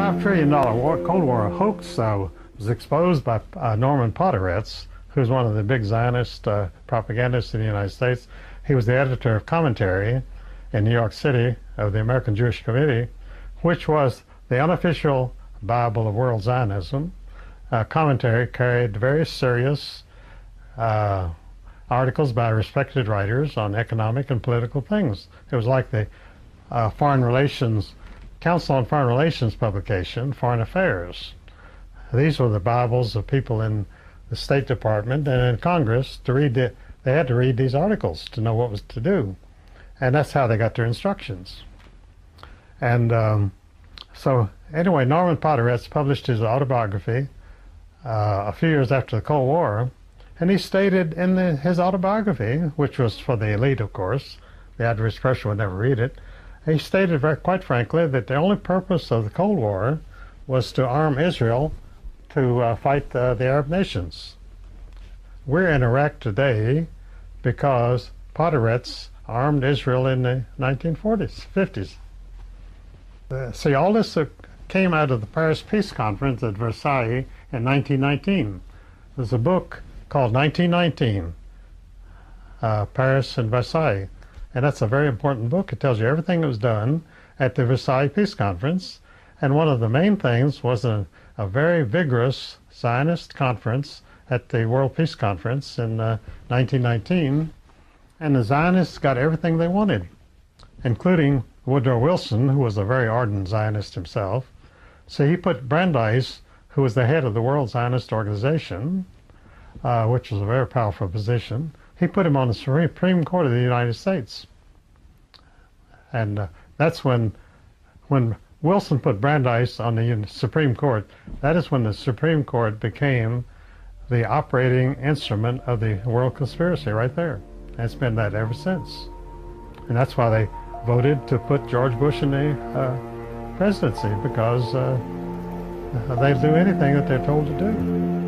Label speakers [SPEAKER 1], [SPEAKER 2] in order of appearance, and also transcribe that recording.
[SPEAKER 1] $5 trillion Cold War hoax was exposed by Norman Podhoretz, who's one of the big Zionist propagandists in the United States. He was the editor of Commentary in New York City of the American Jewish Committee, which was the unofficial Bible of world Zionism. Commentary carried very serious articles by respected writers on economic and political things. It was like the Foreign Relations, Council on Foreign Relations publication, Foreign Affairs. These were the Bibles of people in the State Department and in Congress to read it. They had to read these articles to know what was to do. And that's how they got their instructions. And so anyway, Norman Podhoretz published his autobiography a few years after the Cold War, and he stated in his autobiography, which was for the elite, of course, the average person would never read it, he stated quite frankly that the only purpose of the Cold War was to arm Israel to fight the Arab nations. We're in Iraq today because Podhoretz armed Israel in the 1940s, 50s. See, all this came out of the Paris Peace Conference at Versailles in 1919. There's a book called 1919, Paris and Versailles. And that's a very important book. It tells you everything that was done at the Versailles Peace Conference. And one of the main things was a very vigorous Zionist conference at the World Peace Conference in 1919. And the Zionists got everything they wanted, including Woodrow Wilson, who was a very ardent Zionist himself. So he put Brandeis, who was the head of the World Zionist Organization, which was a very powerful position, he put him on the Supreme Court of the United States. And that's when Wilson put Brandeis on the Supreme Court, that is when the Supreme Court became the operating instrument of the world conspiracy right there. And it's been that ever since. And that's why they voted to put George Bush in the presidency, because they'll do anything that they're told to do.